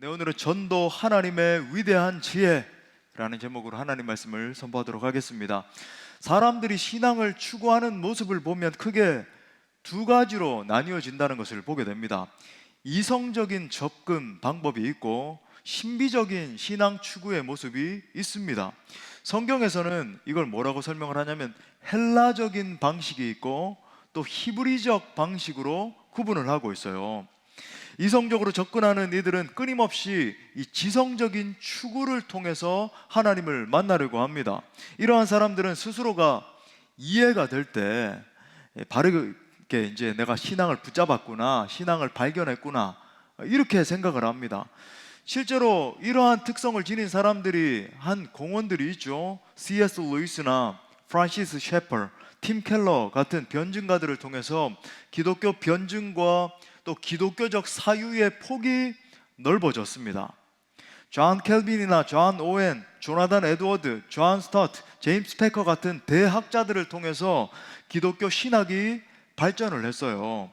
네, 오늘은 전도 하나님의 위대한 지혜라는 제목으로 하나님 말씀을 선포하도록 하겠습니다. 사람들이 신앙을 추구하는 모습을 보면 크게 두 가지로 나뉘어진다는 것을 보게 됩니다. 이성적인 접근 방법이 있고 신비적인 신앙 추구의 모습이 있습니다. 성경에서는 이걸 뭐라고 설명을 하냐면 헬라적인 방식이 있고 또 히브리적 방식으로 구분을 하고 있어요. 이성적으로 접근하는 이들은 끊임없이 이 지성적인 추구를 통해서 하나님을 만나려고 합니다. 이러한 사람들은 스스로가 이해가 될 때 바르게 이제 내가 신앙을 붙잡았구나, 신앙을 발견했구나, 이렇게 생각을 합니다. 실제로 이러한 특성을 지닌 사람들이 한 공헌들이 있죠. C.S. 루이스나 프란시스 셰퍼, 팀 켈러 같은 변증가들을 통해서 기독교 변증과 또 기독교적 사유의 폭이 넓어졌습니다. 존 켈빈이나 존 오웬, 조나단 에드워드, 존 스타트, 제임스 패커 같은 대학자들을 통해서 기독교 신학이 발전을 했어요.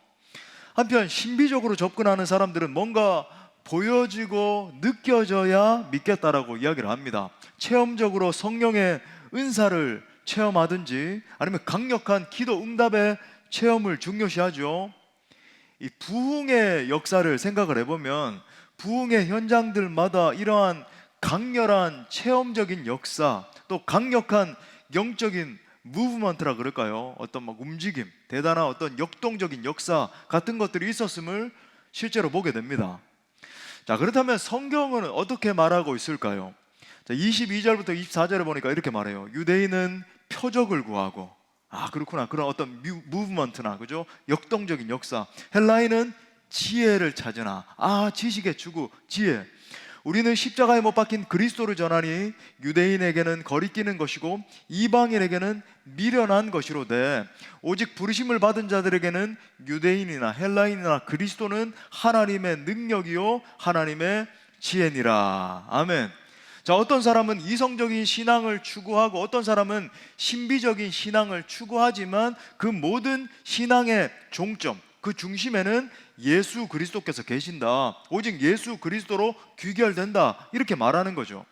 한편 신비적으로 접근하는 사람들은 뭔가 보여지고 느껴져야 믿겠다라고 이야기를 합니다. 체험적으로 성령의 은사를 체험하든지 아니면 강력한 기도 응답의 체험을 중요시하죠. 이 부흥의 역사를 생각을 해보면 부흥의 현장들마다 이러한 강렬한 체험적인 역사, 또 강력한 영적인 무브먼트라 그럴까요? 어떤 막 움직임, 대단한 어떤 역동적인 역사 같은 것들이 있었음을 실제로 보게 됩니다. 자, 그렇다면 성경은 어떻게 말하고 있을까요? 자, 22절부터 24절에 보니까 이렇게 말해요. 유대인은 표적을 구하고, 그렇구나, 그런 어떤 무브먼트나, 그죠? 역동적인 역사. 헬라인은 지혜를 찾으나, 지식의 추구, 지혜. 우리는 십자가에 못 박힌 그리스도를 전하니 유대인에게는 거리끼는 것이고 이방인에게는 미련한 것이로되 오직 부르심을 받은 자들에게는 유대인이나 헬라인이나 그리스도는 하나님의 능력이요 하나님의 지혜니라. 아멘. 자, 어떤 사람은 이성적인 신앙을 추구하고 어떤 사람은 신비적인 신앙을 추구하지만 그 모든 신앙의 종점, 그 중심에는 예수 그리스도께서 계신다. 오직 예수 그리스도로 귀결된다. 이렇게 말하는 거죠.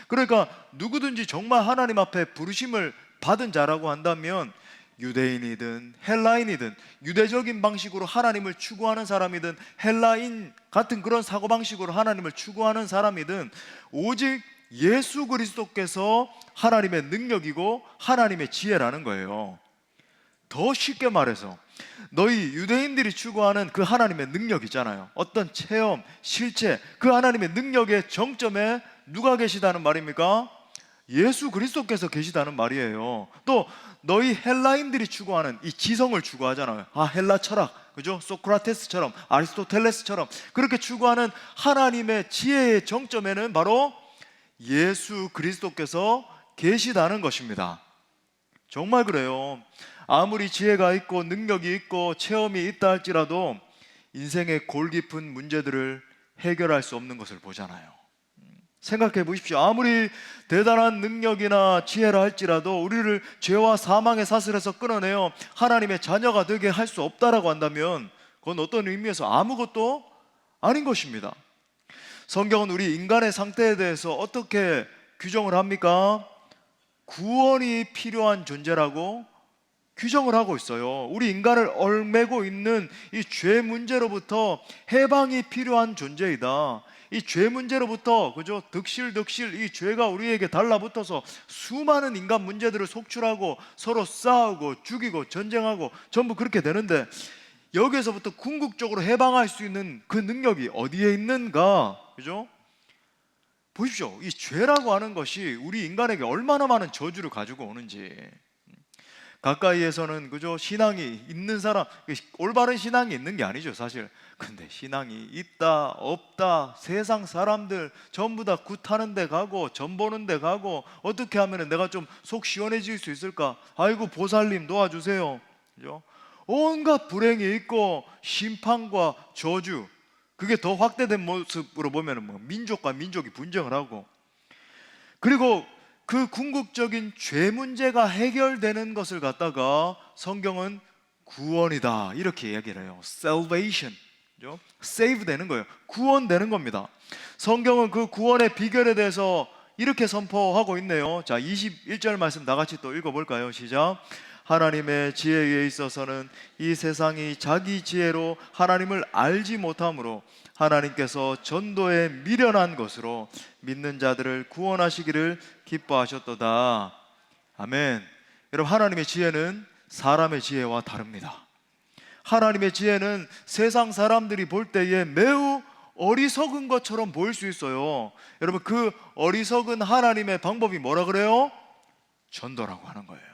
그러니까 누구든지 정말 하나님 앞에 부르심을 받은 자라고 한다면 유대인이든 헬라인이든 유대적인 방식으로 하나님을 추구하는 사람이든 헬라인 같은 그런 사고방식으로 하나님을 추구하는 사람이든 오직 예수 그리스도께서 하나님의 능력이고 하나님의 지혜라는 거예요. 더 쉽게 말해서 너희 유대인들이 추구하는 그 하나님의 능력 있잖아요. 어떤 체험, 실체, 그 하나님의 능력의 정점에 누가 계시다는 말입니까? 예수 그리스도께서 계시다는 말이에요. 또 너희 헬라인들이 추구하는 이 지성을 추구하잖아요. 헬라 철학, 그죠? 소크라테스처럼, 아리스토텔레스처럼 그렇게 추구하는 하나님의 지혜의 정점에는 바로 예수 그리스도께서 계시다는 것입니다. 정말 그래요. 아무리 지혜가 있고 능력이 있고 체험이 있다 할지라도 인생의 골 깊은 문제들을 해결할 수 없는 것을 보잖아요. 생각해 보십시오. 아무리 대단한 능력이나 지혜라 할지라도 우리를 죄와 사망의 사슬에서 끊어내어 하나님의 자녀가 되게 할 수 없다라고 한다면 그건 어떤 의미에서 아무것도 아닌 것입니다. 성경은 우리 인간의 상태에 대해서 어떻게 규정을 합니까? 구원이 필요한 존재라고 규정을 하고 있어요. 우리 인간을 얽매고 있는 이 죄 문제로부터 해방이 필요한 존재이다. 이 죄 문제로부터, 그죠? 득실득실 이 죄가 우리에게 달라붙어서 수많은 인간 문제들을 속출하고 서로 싸우고 죽이고 전쟁하고 전부 그렇게 되는데 여기에서부터 궁극적으로 해방할 수 있는 그 능력이 어디에 있는가? 그죠? 보십시오. 이 죄라고 하는 것이 우리 인간에게 얼마나 많은 저주를 가지고 오는지. 가까이에서는 그죠? 신앙이 있는 사람, 올바른 신앙이 있는 게 아니죠, 사실. 근데 신앙이 있다, 없다, 세상 사람들 전부 다 굿하는 데 가고, 전 보는 데 가고, 어떻게 하면 내가 좀 속 시원해질 수 있을까? 아이고, 보살님 도와주세요. 그죠? 온갖 불행이 있고, 심판과 저주, 그게 더 확대된 모습으로 보면 민족과 민족이 분쟁을 하고, 그리고 그 궁극적인 죄 문제가 해결되는 것을 갖다가 성경은 구원이다 이렇게 얘기를 해요. Salvation. 그죠? 세이브 되는 거예요. 구원되는 겁니다. 성경은 그 구원의 비결에 대해서 이렇게 선포하고 있네요. 자, 21절 말씀 다 같이 또 읽어볼까요? 시작. 하나님의 지혜에 있어서는 이 세상이 자기 지혜로 하나님을 알지 못하므로 하나님께서 전도에 미련한 것으로 믿는 자들을 구원하시기를 기뻐하셨도다. 아멘. 여러분, 하나님의 지혜는 사람의 지혜와 다릅니다. 하나님의 지혜는 세상 사람들이 볼 때에 매우 어리석은 것처럼 보일 수 있어요. 여러분, 그 어리석은 하나님의 방법이 뭐라 그래요? 전도라고 하는 거예요.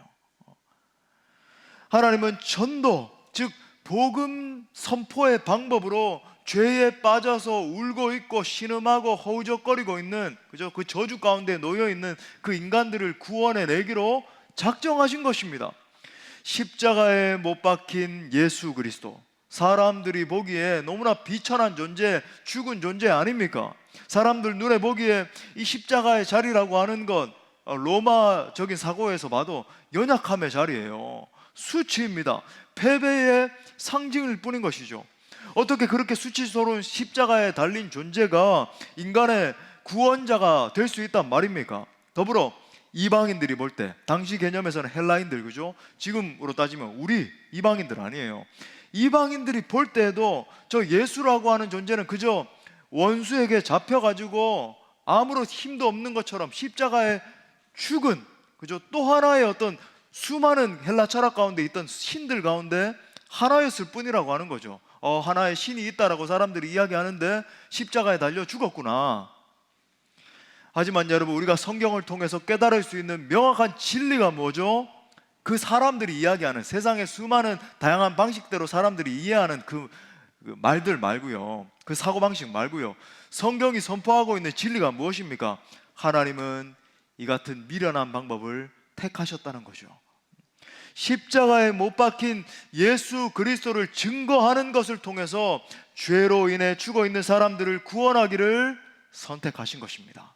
하나님은 전도, 즉 복음 선포의 방법으로 죄에 빠져서 울고 있고 신음하고 허우적거리고 있는, 그죠? 그 저주 가운데 놓여 있는 그 인간들을 구원해 내기로 작정하신 것입니다. 십자가에 못 박힌 예수 그리스도, 사람들이 보기에 너무나 비천한 존재, 죽은 존재 아닙니까? 사람들 눈에 보기에 이 십자가의 자리라고 하는 것, 로마적인 사고에서 봐도 연약함의 자리예요. 수치입니다. 패배의 상징일 뿐인 것이죠. 어떻게 그렇게 수치스러운 십자가에 달린 존재가 인간의 구원자가 될 수 있단 말입니까? 더불어 이방인들이 볼 때, 당시 개념에서는 헬라인들, 그죠? 지금으로 따지면 우리 이방인들 아니에요. 이방인들이 볼 때에도 저 예수라고 하는 존재는 그저 원수에게 잡혀가지고 아무런 힘도 없는 것처럼 십자가에 죽은, 그죠? 또 하나의 어떤 수많은 헬라 철학 가운데 있던 신들 가운데 하나였을 뿐이라고 하는 거죠. 하나의 신이 있다라고 사람들이 이야기하는데 십자가에 달려 죽었구나. 하지만 여러분, 우리가 성경을 통해서 깨달을 수 있는 명확한 진리가 뭐죠? 그 사람들이 이야기하는, 세상의 수많은 다양한 방식대로 사람들이 이해하는 그 말들 말고요, 그 사고방식 말고요, 성경이 선포하고 있는 진리가 무엇입니까? 하나님은 이 같은 미련한 방법을 택하셨다는 거죠. 십자가에 못 박힌 예수 그리스도를 증거하는 것을 통해서 죄로 인해 죽어 있는 사람들을 구원하기를 선택하신 것입니다.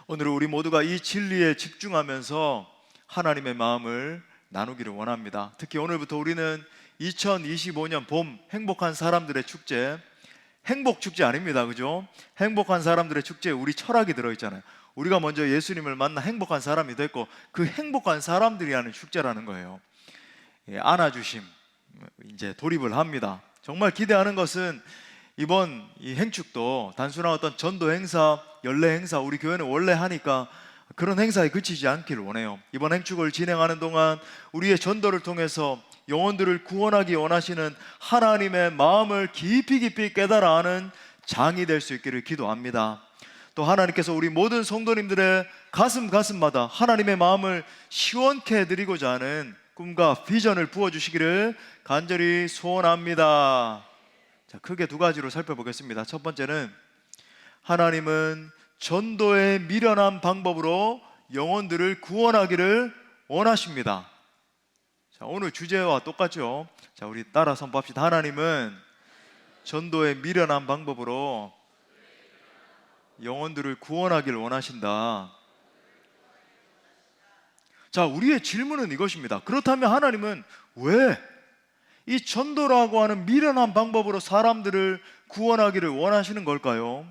오늘 우리 모두가 이 진리에 집중하면서 하나님의 마음을 나누기를 원합니다. 특히 오늘부터 우리는 2025년 봄 행복한 사람들의 축제, 행복축제 아닙니다, 그죠? 행복한 사람들의 축제에 우리 철학이 들어있잖아요. 우리가 먼저 예수님을 만나 행복한 사람이 됐고 그 행복한 사람들이 하는 축제라는 거예요. 안아주심, 이제 돌입을 합니다. 정말 기대하는 것은 이번 이 행축도 단순한 어떤 전도 행사, 연례 행사, 우리 교회는 원래 하니까 그런 행사에 그치지 않기를 원해요. 이번 행축을 진행하는 동안 우리의 전도를 통해서 영혼들을 구원하기 원하시는 하나님의 마음을 깊이 깨달아 아는 장이 될 수 있기를 기도합니다. 또 하나님께서 우리 모든 성도님들의 가슴마다 하나님의 마음을 시원케 해드리고자 하는 꿈과 비전을 부어주시기를 간절히 소원합니다. 자, 크게 두 가지로 살펴보겠습니다. 첫 번째는 하나님은 전도의 미련한 방법으로 영혼들을 구원하기를 원하십니다. 자, 오늘 주제와 똑같죠? 자, 우리 따라 선포합시다. 하나님은 전도의 미련한 방법으로 영혼들을 구원하기를 원하신다. 자, 우리의 질문은 이것입니다. 그렇다면 하나님은 왜 이 전도라고 하는 미련한 방법으로 사람들을 구원하기를 원하시는 걸까요?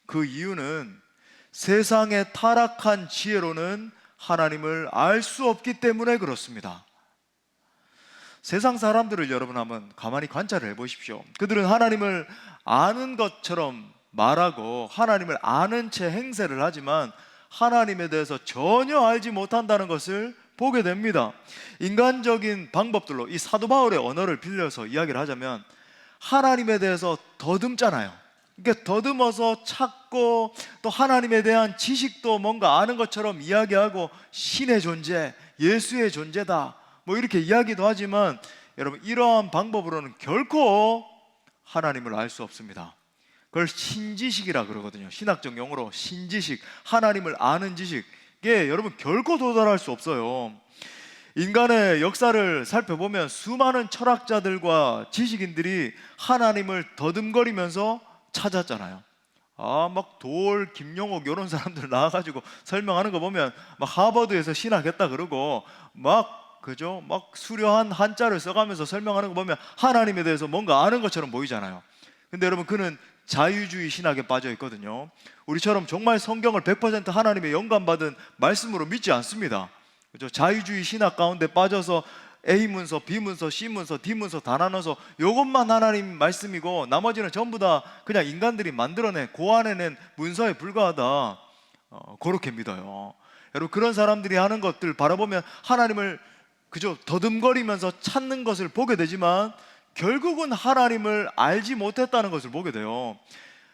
그 이유는 세상의 타락한 지혜로는 하나님을 알 수 없기 때문에 그렇습니다. 세상 사람들을 여러분 한번 가만히 관찰을 해보십시오. 그들은 하나님을 아는 것처럼 말하고 하나님을 아는 채 행세를 하지만 하나님에 대해서 전혀 알지 못한다는 것을 보게 됩니다. 인간적인 방법들로 이 사도 바울의 언어를 빌려서 이야기를 하자면 하나님에 대해서 더듬잖아요. 그러니까 더듬어서 찾고 또 하나님에 대한 지식도 뭔가 아는 것처럼 이야기하고 신의 존재, 예수의 존재다 뭐 이렇게 이야기도 하지만 여러분, 이러한 방법으로는 결코 하나님을 알 수 없습니다. 그걸 신지식이라 그러거든요. 신학적 용어로 신지식, 하나님을 아는 지식. 이게 여러분 결코 도달할 수 없어요. 인간의 역사를 살펴보면 수많은 철학자들과 지식인들이 하나님을 더듬거리면서 찾았잖아요. 막 도올, 김용옥 이런 사람들 나와가지고 설명하는 거 보면 막 하버드에서 신학했다 그러고 막 그죠? 막 수려한 한자를 써가면서 설명하는 거 보면 하나님에 대해서 뭔가 아는 것처럼 보이잖아요. 근데 여러분, 그는 자유주의 신학에 빠져 있거든요. 우리처럼 정말 성경을 100% 하나님의 영감받은 말씀으로 믿지 않습니다. 그죠? 자유주의 신학 가운데 빠져서 A 문서, B 문서, C 문서, D 문서 다 나눠서 이것만 하나님 말씀이고 나머지는 전부 다 그냥 인간들이 만들어낸 고안해낸 문서에 불과하다, 그렇게 믿어요. 여러분, 그런 사람들이 하는 것들 바라보면 하나님을 그저 더듬거리면서 찾는 것을 보게 되지만 결국은 하나님을 알지 못했다는 것을 보게 돼요.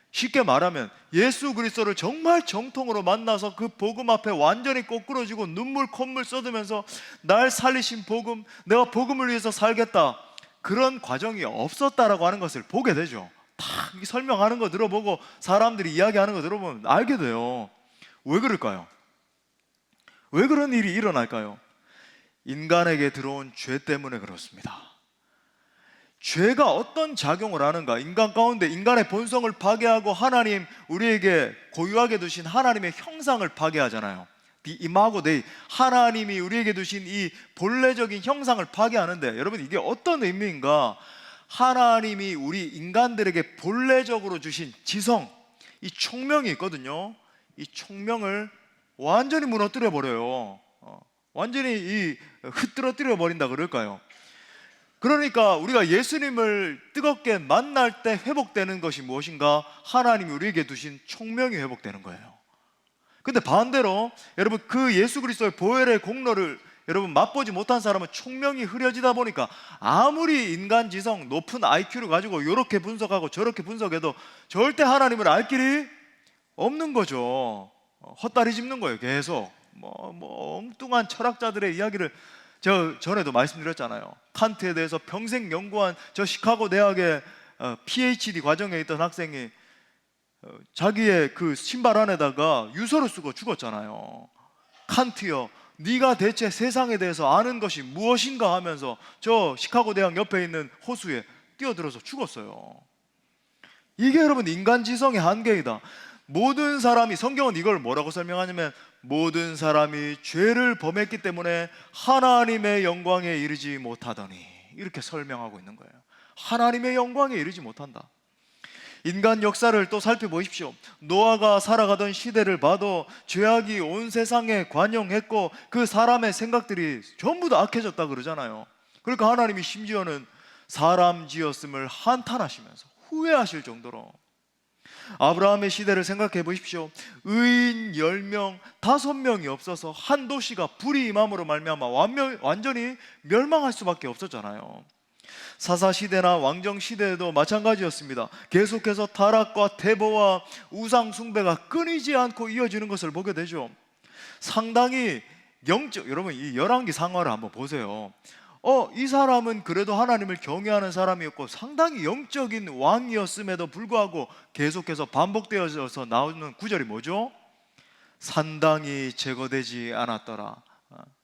쉽게 말하면 예수 그리스도를 정말 정통으로 만나서 그 복음 앞에 완전히 꼬꾸러지고 눈물 콧물 쏟으면서 날 살리신 복음, 내가 복음을 위해서 살겠다, 그런 과정이 없었다라고 하는 것을 보게 되죠. 다 설명하는 거 들어보고 사람들이 이야기하는 거 들어보면 알게 돼요. 왜 그럴까요? 왜 그런 일이 일어날까요? 인간에게 들어온 죄 때문에 그렇습니다. 죄가 어떤 작용을 하는가? 인간 가운데 인간의 본성을 파괴하고 하나님, 우리에게 고유하게 두신 하나님의 형상을 파괴하잖아요. The imago Dei, 하나님이 우리에게 두신 이 본래적인 형상을 파괴하는데, 여러분 이게 어떤 의미인가? 하나님이 우리 인간들에게 본래적으로 주신 지성, 이 총명이 있거든요. 이 총명을 완전히 무너뜨려 버려요. 완전히 흐트러뜨려 버린다 그럴까요? 그러니까 우리가 예수님을 뜨겁게 만날 때 회복되는 것이 무엇인가? 하나님이 우리에게 두신 총명이 회복되는 거예요. 근데 반대로 여러분, 그 예수 그리스도의 보혈의 공로를 여러분 맛보지 못한 사람은 총명이 흐려지다 보니까 아무리 인간 지성 높은 IQ를 가지고 이렇게 분석하고 저렇게 분석해도 절대 하나님을 알 길이 없는 거죠. 헛다리 짚는 거예요. 계속 엉뚱한 철학자들의 이야기를 저 전에도 말씀드렸잖아요. 칸트에 대해서 평생 연구한 저 시카고 대학의 PhD 과정에 있던 학생이 자기의 그 신발 안에다가 유서를 쓰고 죽었잖아요. 칸트여, 네가 대체 세상에 대해서 아는 것이 무엇인가 하면서 저 시카고 대학 옆에 있는 호수에 뛰어들어서 죽었어요. 이게 여러분 인간지성의 한계이다. 모든 사람이, 성경은 이걸 뭐라고 설명하냐면 모든 사람이 죄를 범했기 때문에 하나님의 영광에 이르지 못하더니, 이렇게 설명하고 있는 거예요. 하나님의 영광에 이르지 못한다. 인간 역사를 또 살펴보십시오. 노아가 살아가던 시대를 봐도 죄악이 온 세상에 관영했고 그 사람의 생각들이 전부 다 악해졌다 그러잖아요. 그러니까 하나님이 심지어는 사람 지었음을 한탄하시면서 후회하실 정도로, 아브라함의 시대를 생각해 보십시오. 의인 10명, 5명이 없어서 한 도시가 불이 임함으로 말미암아 완전히 멸망할 수밖에 없었잖아요. 사사시대나 왕정시대에도 마찬가지였습니다. 계속해서 타락과 태보와 우상 숭배가 끊이지 않고 이어지는 것을 보게 되죠. 상당히 여러분 이 열왕기 상하를 한번 보세요. 이 사람은 그래도 하나님을 경외하는 사람이었고 상당히 영적인 왕이었음에도 불구하고 계속해서 반복되어서 나오는 구절이 뭐죠? 산당이 제거되지 않았더라.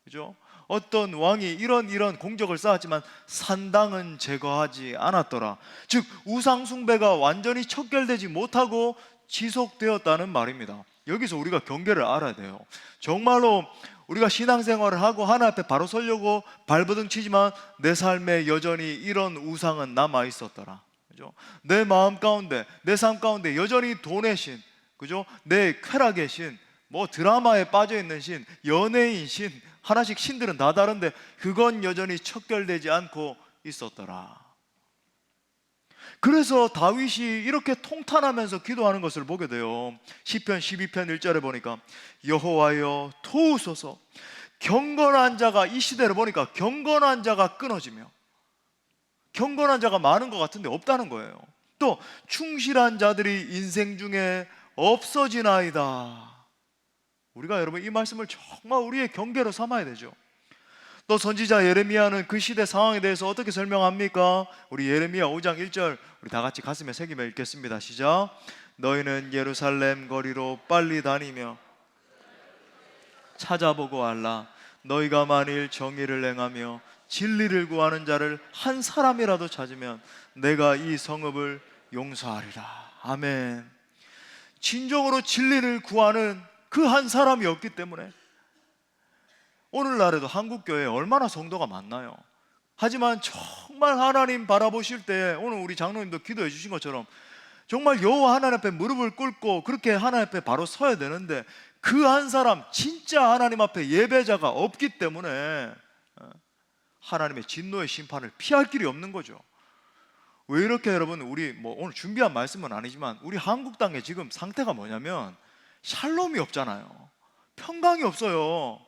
그죠? 어떤 왕이 이런 공적을 쌓았지만 산당은 제거하지 않았더라. 즉 우상 숭배가 완전히 척결되지 못하고 지속되었다는 말입니다. 여기서 우리가 경계를 알아야 돼요. 정말로 우리가 신앙생활을 하고 하나 앞에 바로 서려고 발버둥 치지만 내 삶에 여전히 이런 우상은 남아 있었더라. 그죠? 내 마음 가운데, 내 삶 가운데 여전히 돈의 신, 그죠? 내 쾌락의 신, 드라마에 빠져 있는 신, 연예인 신, 하나씩 신들은 다 다른데 그건 여전히 척결되지 않고 있었더라. 그래서 다윗이 이렇게 통탄하면서 기도하는 것을 보게 돼요. 시편 12편 1절에 보니까 여호와여 도우소서. 경건한 자가, 이 시대를 보니까 경건한 자가 끊어지며 경건한 자가 많은 것 같은데 없다는 거예요. 또 충실한 자들이 인생 중에 없어지나이다. 우리가 여러분 이 말씀을 정말 우리의 경계로 삼아야 되죠. 또 선지자 예레미야는 그 시대 상황에 대해서 어떻게 설명합니까? 우리 예레미야 5장 1절 우리 다 같이 가슴에 새기며 읽겠습니다. 시작. 너희는 예루살렘 거리로 빨리 다니며 찾아보고 알라. 너희가 만일 정의를 행하며 진리를 구하는 자를 한 사람이라도 찾으면 내가 이 성읍을 용서하리라. 아멘. 진정으로 진리를 구하는 그 한 사람이 없기 때문에 오늘날에도 한국 교회에 얼마나 성도가 많나요? 하지만 정말 하나님 바라보실 때 오늘 우리 장로님도 기도해 주신 것처럼 정말 여호와 하나님 앞에 무릎을 꿇고 그렇게 하나님 앞에 바로 서야 되는데 그 한 사람 진짜 하나님 앞에 예배자가 없기 때문에 하나님의 진노의 심판을 피할 길이 없는 거죠. 왜 이렇게 여러분, 우리 오늘 준비한 말씀은 아니지만 우리 한국 땅의 지금 상태가 뭐냐면 샬롬이 없잖아요. 평강이 없어요.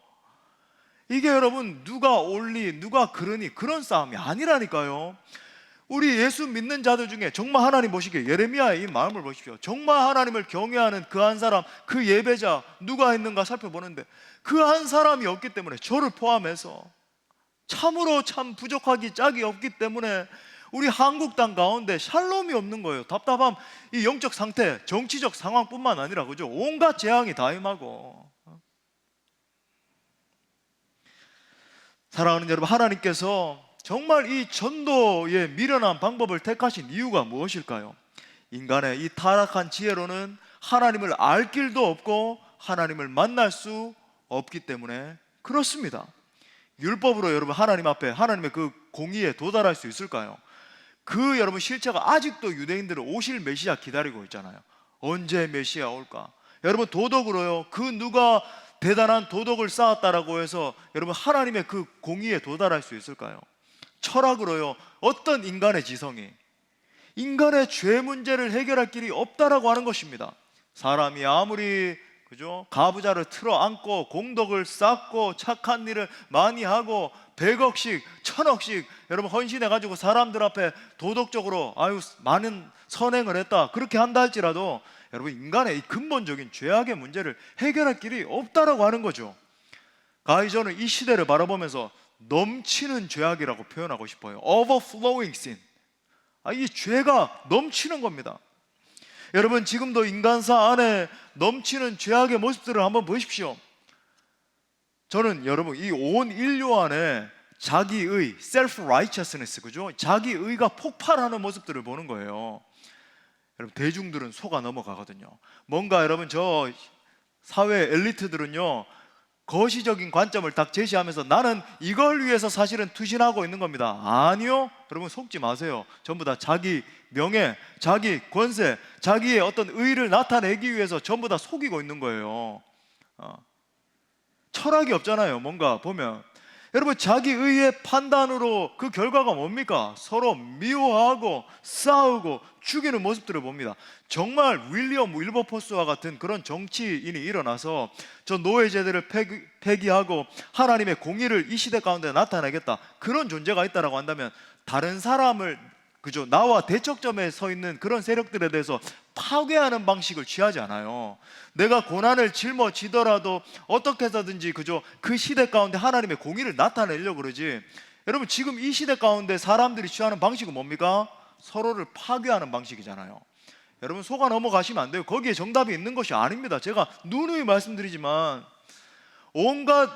이게 여러분 누가 옳리 누가 그르니 그런 싸움이 아니라니까요. 우리 예수 믿는 자들 중에 정말 하나님 보시기에 예레미야의 이 마음을 보십시오. 정말 하나님을 경외하는 그 한 사람, 그 예배자 누가 있는가 살펴보는데 그 한 사람이 없기 때문에, 저를 포함해서 참으로 참 부족하기 짝이 없기 때문에 우리 한국 땅 가운데 샬롬이 없는 거예요. 답답함, 이 영적 상태, 정치적 상황뿐만 아니라 그죠? 온갖 재앙이 다 임하고. 사랑하는 여러분, 하나님께서 정말 이 전도의 미련한 방법을 택하신 이유가 무엇일까요? 인간의 이 타락한 지혜로는 하나님을 알 길도 없고 하나님을 만날 수 없기 때문에 그렇습니다. 율법으로 여러분 하나님 앞에 하나님의 그 공의에 도달할 수 있을까요? 그 여러분 실체가 아직도 유대인들은 오실 메시아 기다리고 있잖아요. 언제 메시아 올까? 여러분 도덕으로요, 그 누가 대단한 도덕을 쌓았다라고 해서 여러분 하나님의 그 공의에 도달할 수 있을까요? 철학으로요, 어떤 인간의 지성이 인간의 죄 문제를 해결할 길이 없다라고 하는 것입니다. 사람이 아무리 그죠? 가부좌를 틀어 안고 공덕을 쌓고 착한 일을 많이 하고 100억씩 1000억씩 여러분 헌신해 가지고 사람들 앞에 도덕적으로 아유 많은 선행을 했다 그렇게 한다 할지라도 여러분 인간의 이 근본적인 죄악의 문제를 해결할 길이 없다라고 하는 거죠. 가히 저는 이 시대를 바라보면서 넘치는 죄악이라고 표현하고 싶어요. Overflowing sin. 이 죄가 넘치는 겁니다. 여러분 지금도 인간사 안에 넘치는 죄악의 모습들을 한번 보십시오. 저는 여러분 이 온 인류 안에 자기의 self-righteousness, 그죠? 자기의가 폭발하는 모습들을 보는 거예요. 여러분 대중들은 속아 넘어가거든요. 뭔가 여러분 저 사회 엘리트들은요 거시적인 관점을 딱 제시하면서 나는 이걸 위해서 사실은 투신하고 있는 겁니다. 아니요, 여러분 속지 마세요. 전부 다 자기 명예, 자기 권세, 자기의 어떤 의의를 나타내기 위해서 전부 다 속이고 있는 거예요. 철학이 없잖아요. 뭔가 보면 여러분 자기의의 판단으로 그 결과가 뭡니까? 서로 미워하고 싸우고 죽이는 모습들을 봅니다. 정말 윌리엄 윌버포스와 같은 그런 정치인이 일어나서 저 노예제도를 폐기하고 하나님의 공의를 이 시대 가운데 나타내겠다, 그런 존재가 있다라고 한다면 다른 사람을 그죠? 나와 대척점에 서 있는 그런 세력들에 대해서 파괴하는 방식을 취하지 않아요. 내가 고난을 짊어지더라도 어떻게 해서든지 그죠? 그 시대 가운데 하나님의 공의를 나타내려고 그러지. 여러분 지금 이 시대 가운데 사람들이 취하는 방식은 뭡니까? 서로를 파괴하는 방식이잖아요. 여러분 속아 넘어가시면 안 돼요. 거기에 정답이 있는 것이 아닙니다. 제가 누누이 말씀드리지만 온갖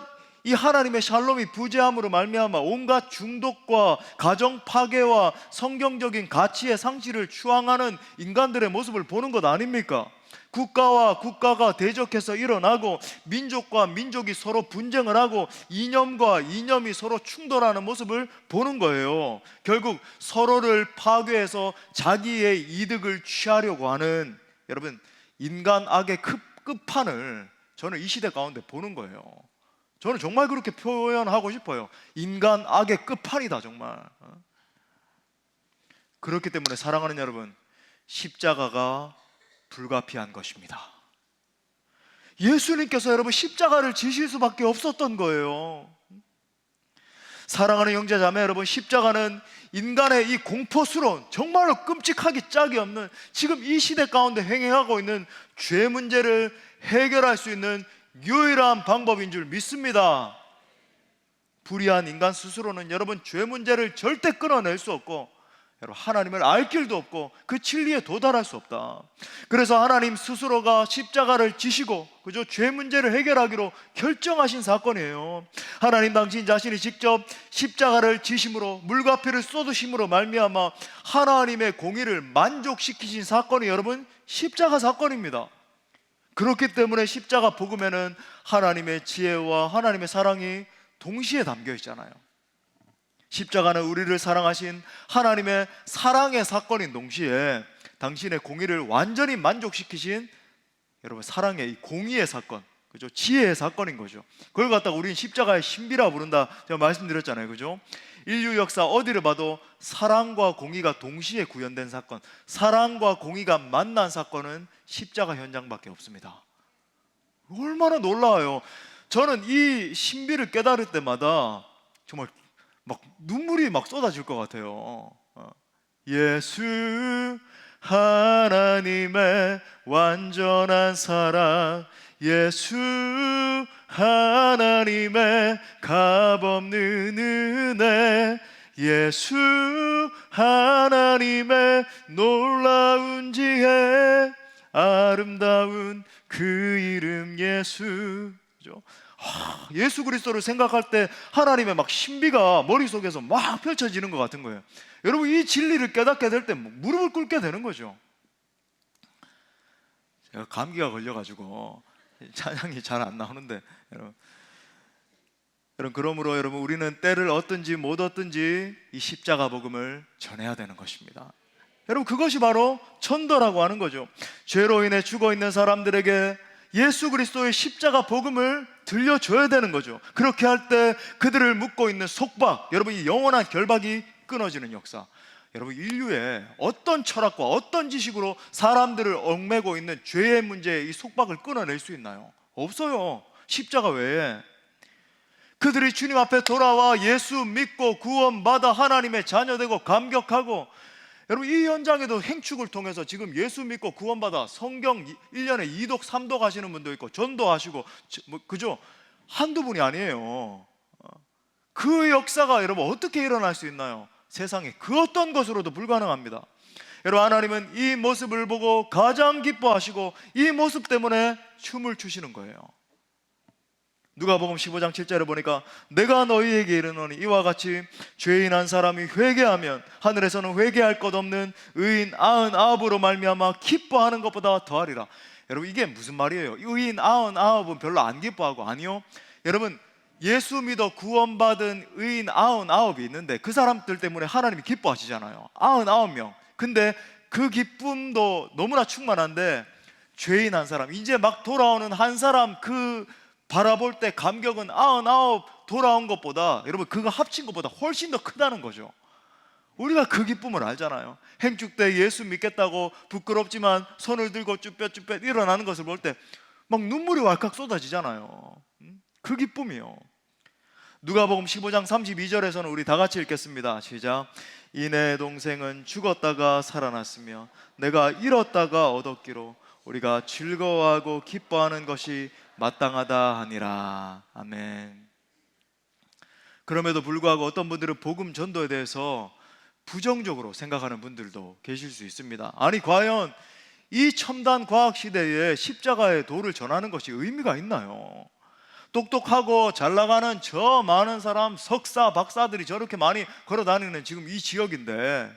이 하나님의 샬롬이 부재함으로 말미암아 온갖 중독과 가정 파괴와 성경적인 가치의 상실을 추앙하는 인간들의 모습을 보는 것 아닙니까? 국가와 국가가 대적해서 일어나고 민족과 민족이 서로 분쟁을 하고 이념과 이념이 서로 충돌하는 모습을 보는 거예요. 결국 서로를 파괴해서 자기의 이득을 취하려고 하는 여러분 인간 악의 끝판을 저는 이 시대 가운데 보는 거예요. 저는 정말 그렇게 표현하고 싶어요. 인간 악의 끝판이다 정말. 그렇기 때문에 사랑하는 여러분, 십자가가 불가피한 것입니다. 예수님께서 여러분 십자가를 지실 수밖에 없었던 거예요. 사랑하는 형제자매 여러분, 십자가는 인간의 이 공포스러운 정말로 끔찍하기 짝이 없는 지금 이 시대 가운데 행해하고 있는 죄 문제를 해결할 수 있는 유일한 방법인 줄 믿습니다. 불의한 인간 스스로는 여러분 죄 문제를 절대 끊어낼 수 없고 여러분 하나님을 알 길도 없고 그 진리에 도달할 수 없다. 그래서 하나님 스스로가 십자가를 지시고 그저 죄 문제를 해결하기로 결정하신 사건이에요. 하나님 당신 자신이 직접 십자가를 지심으로 물과 피를 쏟으심으로 말미암아 하나님의 공의를 만족시키신 사건이 여러분 십자가 사건입니다. 그렇기 때문에 십자가 복음에는 하나님의 지혜와 하나님의 사랑이 동시에 담겨 있잖아요. 십자가는 우리를 사랑하신 하나님의 사랑의 사건인 동시에 당신의 공의를 완전히 만족시키신 여러분 사랑의 이 공의의 사건, 그죠? 지혜의 사건인 거죠. 그걸 갖다가 우리는 십자가의 신비라 부른다 제가 말씀드렸잖아요, 그죠? 인류 역사 어디를 봐도 사랑과 공의가 동시에 구현된 사건, 사랑과 공의가 만난 사건은 십자가 현장밖에 없습니다. 얼마나 놀라워요. 저는 이 신비를 깨달을 때마다 정말 막 눈물이 막 쏟아질 것 같아요. 예수 하나님의 완전한 사랑, 예수 하나님의 값없는 은혜, 예수 하나님의 놀라운 지혜, 아름다운 그 이름 예수. 그죠? 예수 그리스도를 생각할 때 하나님의 막 신비가 머릿속에서 막 펼쳐지는 것 같은 거예요. 여러분, 이 진리를 깨닫게 될 때 무릎을 꿇게 되는 거죠. 제가 감기가 걸려가지고 찬양이 잘 안 나오는데 여러분, 그러므로 여러분, 우리는 때를 얻든지 못 얻든지 이 십자가 복음을 전해야 되는 것입니다. 여러분, 그것이 바로 전도라고 하는 거죠. 죄로 인해 죽어 있는 사람들에게 예수 그리스도의 십자가 복음을 들려줘야 되는 거죠. 그렇게 할 때 그들을 묶고 있는 속박, 여러분, 이 영원한 결박이 끊어지는 역사. 여러분, 인류의 어떤 철학과 어떤 지식으로 사람들을 얽매고 있는 죄의 문제의 이 속박을 끊어낼 수 있나요? 없어요. 십자가 외에. 그들이 주님 앞에 돌아와 예수 믿고 구원받아 하나님의 자녀되고 감격하고, 여러분, 이 현장에도 행축을 통해서 지금 예수 믿고 구원받아 성경 1년에 2독 3독 하시는 분도 있고 전도하시고, 그죠? 한두 분이 아니에요. 그 역사가 여러분 어떻게 일어날 수 있나요? 세상에 그 어떤 것으로도 불가능합니다. 여러분, 하나님은 이 모습을 보고 가장 기뻐하시고 이 모습 때문에 춤을 추시는 거예요. 누가복음 15장 7절에 보니까 내가 너희에게 이르노니 이와 같이 죄인 한 사람이 회개하면 하늘에서는 회개할 것 없는 의인 99으로 말미암아 기뻐하는 것보다 더하리라. 여러분, 이게 무슨 말이에요? 의인 99은 별로 안 기뻐하고, 아니요, 여러분, 예수 믿어 구원받은 의인 99이 있는데 그 사람들 때문에 하나님이 기뻐하시잖아요. 99명. 근데 그 기쁨도 너무나 충만한데 죄인 한 사람, 이제 막 돌아오는 한 사람, 그 바라볼 때 감격은 99 돌아온 것보다, 여러분, 그거 합친 것보다 훨씬 더 크다는 거죠. 우리가 그 기쁨을 알잖아요. 행축 때 예수 믿겠다고 부끄럽지만 손을 들고 쭈뼛쭈뼛 일어나는 것을 볼 때 막 눈물이 왈칵 쏟아지잖아요. 그 기쁨이요. 누가복음 15장 32절에서는 우리 다 같이 읽겠습니다. 시작. 이 내 동생은 죽었다가 살아났으며 내가 잃었다가 얻었기로 우리가 즐거워하고 기뻐하는 것이 마땅하다 하니라. 아멘. 그럼에도 불구하고 어떤 분들은 복음 전도에 대해서 부정적으로 생각하는 분들도 계실 수 있습니다. 아니, 과연 이 첨단 과학 시대에 십자가의 도를 전하는 것이 의미가 있나요? 똑똑하고 잘 나가는 저 많은 사람, 석사, 박사들이 저렇게 많이 걸어 다니는 지금 이 지역인데,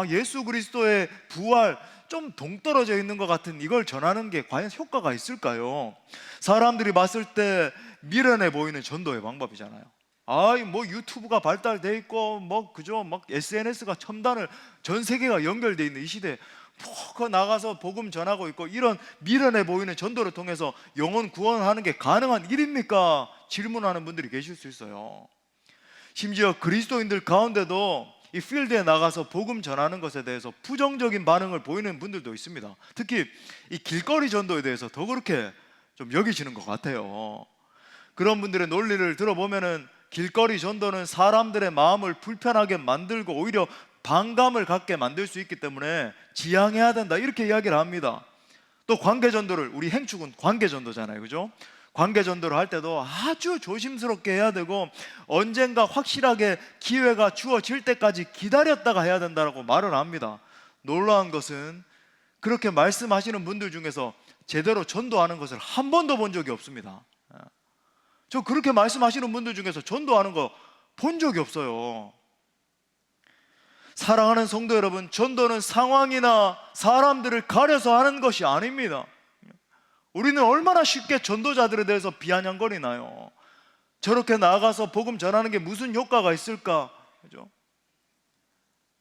예수 그리스도의 부활, 좀 동떨어져 있는 것 같은 이걸 전하는 게 과연 효과가 있을까요? 사람들이 봤을 때 미련해 보이는 전도의 방법이잖아요. 뭐 유튜브가 발달돼 있고, 그죠? 막 SNS가 첨단을 전 세계가 연결돼 있는 이 시대에 그 나가서 복음 전하고 있고, 이런 미련해 보이는 전도를 통해서 영혼 구원하는 게 가능한 일입니까? 질문하는 분들이 계실 수 있어요. 심지어 그리스도인들 가운데도 이 필드에 나가서 복음 전하는 것에 대해서 부정적인 반응을 보이는 분들도 있습니다. 특히 이 길거리 전도에 대해서 더 그렇게 좀 여기시는 것 같아요. 그런 분들의 논리를 들어보면은 길거리 전도는 사람들의 마음을 불편하게 만들고 오히려 반감을 갖게 만들 수 있기 때문에 지양해야 된다, 이렇게 이야기를 합니다. 또 관계전도를, 우리 행축은 관계전도잖아요, 그죠? 관계전도를 할 때도 아주 조심스럽게 해야 되고 언젠가 확실하게 기회가 주어질 때까지 기다렸다가 해야 된다고 말을 합니다. 놀라운 것은 그렇게 말씀하시는 분들 중에서 제대로 전도하는 것을 한 번도 본 적이 없습니다. 저 그렇게 말씀하시는 분들 중에서 전도하는 거 본 적이 없어요. 사랑하는 성도 여러분, 전도는 상황이나 사람들을 가려서 하는 것이 아닙니다. 우리는 얼마나 쉽게 전도자들에 대해서 비아냥거리나요? 저렇게 나가서 복음 전하는 게 무슨 효과가 있을까? 그죠?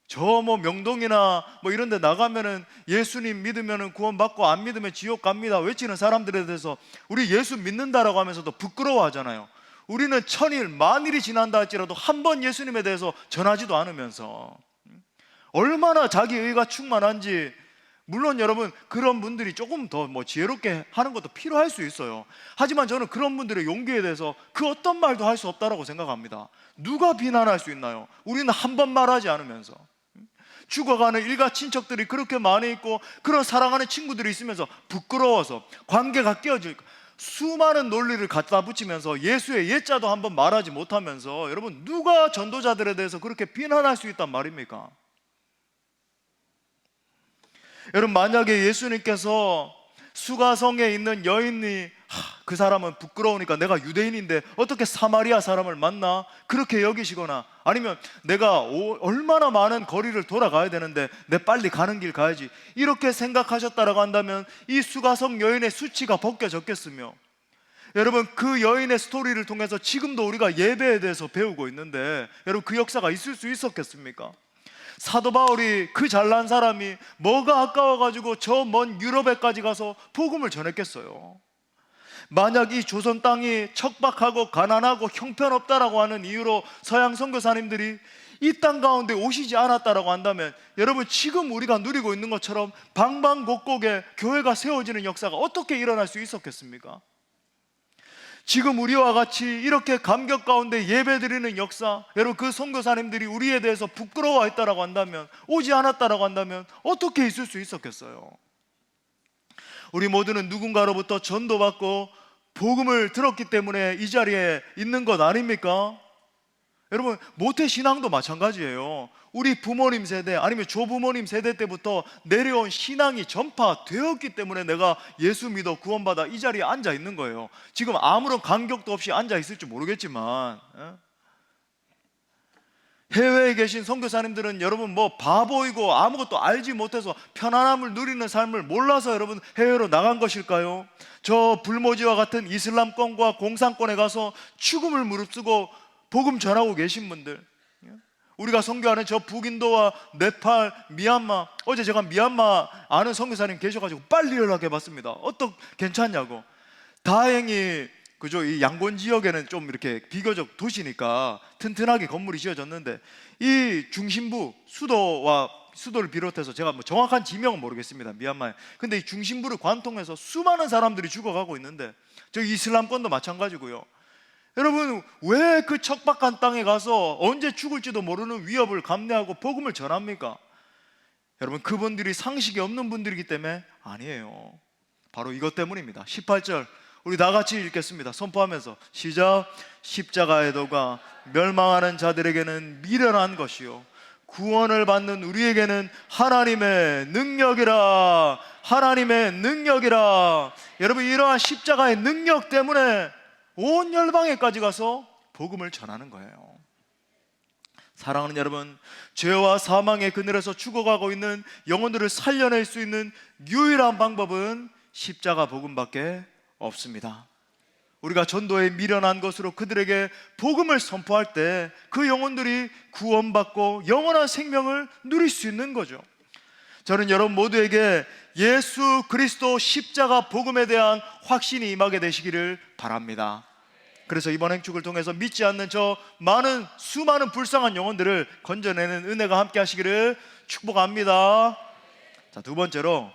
저 뭐 명동이나 뭐 이런 데 나가면은 예수님 믿으면은 구원받고 안 믿으면 지옥 갑니다 외치는 사람들에 대해서 우리 예수 믿는다라고 하면서도 부끄러워하잖아요. 우리는 천일 만일이 지난다 할지라도 한 번 예수님에 대해서 전하지도 않으면서 얼마나 자기의가 충만한지. 물론 여러분 그런 분들이 조금 더 뭐 지혜롭게 하는 것도 필요할 수 있어요. 하지만 저는 그런 분들의 용기에 대해서 그 어떤 말도 할 수 없다라고 생각합니다. 누가 비난할 수 있나요? 우리는 한 번 말하지 않으면서. 죽어가는 일가 친척들이 그렇게 많이 있고 그런 사랑하는 친구들이 있으면서 부끄러워서 관계가 깨어질까, 수많은 논리를 갖다 붙이면서 예수의 예자도 한번 말하지 못하면서 여러분 누가 전도자들에 대해서 그렇게 비난할 수 있단 말입니까? 여러분 만약에 예수님께서 수가성에 있는 여인이 그 사람은 부끄러우니까 내가 유대인인데 어떻게 사마리아 사람을 만나? 그렇게 여기시거나 아니면 내가 얼마나 많은 거리를 돌아가야 되는데 내 빨리 가는 길 가야지 이렇게 생각하셨다라고 한다면 이 수가성 여인의 수치가 벗겨졌겠으며 여러분 그 여인의 스토리를 통해서 지금도 우리가 예배에 대해서 배우고 있는데 여러분 그 역사가 있을 수 있었겠습니까? 사도 바울이 그 잘난 사람이 뭐가 아까워가지고 저 먼 유럽에까지 가서 복음을 전했겠어요? 만약 이 조선 땅이 척박하고 가난하고 형편없다라고 하는 이유로 서양 선교사님들이 이 땅 가운데 오시지 않았다라고 한다면 여러분 지금 우리가 누리고 있는 것처럼 방방곡곡에 교회가 세워지는 역사가 어떻게 일어날 수 있었겠습니까? 지금 우리와 같이 이렇게 감격 가운데 예배드리는 역사, 여러분 그 선교사님들이 우리에 대해서 부끄러워했다라고 한다면, 오지 않았다라고 한다면 어떻게 있을 수 있었겠어요? 우리 모두는 누군가로부터 전도받고 복음을 들었기 때문에 이 자리에 있는 것 아닙니까? 여러분 모태신앙도 마찬가지예요. 우리 부모님 세대 아니면 조부모님 세대 때부터 내려온 신앙이 전파되었기 때문에 내가 예수 믿어 구원받아 이 자리에 앉아 있는 거예요. 지금 아무런 간격도 없이 앉아 있을지 모르겠지만 해외에 계신 선교사님들은 여러분 뭐 바보이고 아무것도 알지 못해서 편안함을 누리는 삶을 몰라서 여러분 해외로 나간 것일까요? 저 불모지와 같은 이슬람권과 공산권에 가서 죽음을 무릅쓰고 복음 전하고 계신 분들, 우리가 선교하는 저 북인도와 네팔, 미얀마, 어제 제가 미얀마 아는 선교사님 계셔가지고 빨리 연락해 봤습니다. 괜찮냐고. 다행히 그죠, 이 양곤 지역에는 좀 이렇게 비교적 도시니까 튼튼하게 건물이 지어졌는데 이 중심부 수도를 비롯해서 제가 뭐 정확한 지명은 모르겠습니다, 미얀마에. 근데 이 중심부를 관통해서 수많은 사람들이 죽어가고 있는데 저 이슬람권도 마찬가지고요. 여러분 왜 그 척박한 땅에 가서 언제 죽을지도 모르는 위협을 감내하고 복음을 전합니까? 여러분 그분들이 상식이 없는 분들이기 때문에 아니에요. 바로 이것 때문입니다. 18절 우리 다 같이 읽겠습니다. 선포하면서 시작. 십자가의 도가 멸망하는 자들에게는 미련한 것이요 구원을 받는 우리에게는 하나님의 능력이라. 하나님의 능력이라. 여러분 이러한 십자가의 능력 때문에 온 열방에까지 가서 복음을 전하는 거예요. 사랑하는 여러분, 죄와 사망의 그늘에서 죽어가고 있는 영혼들을 살려낼 수 있는 유일한 방법은 십자가 복음밖에 없습니다. 우리가 전도에 미련한 것으로 그들에게 복음을 선포할 때 그 영혼들이 구원받고 영원한 생명을 누릴 수 있는 거죠. 저는 여러분 모두에게 예수 그리스도 십자가 복음에 대한 확신이 임하게 되시기를 바랍니다. 그래서 이번 행축을 통해서 믿지 않는 저 수많은 불쌍한 영혼들을 건져내는 은혜가 함께 하시기를 축복합니다. 자, 두 번째로,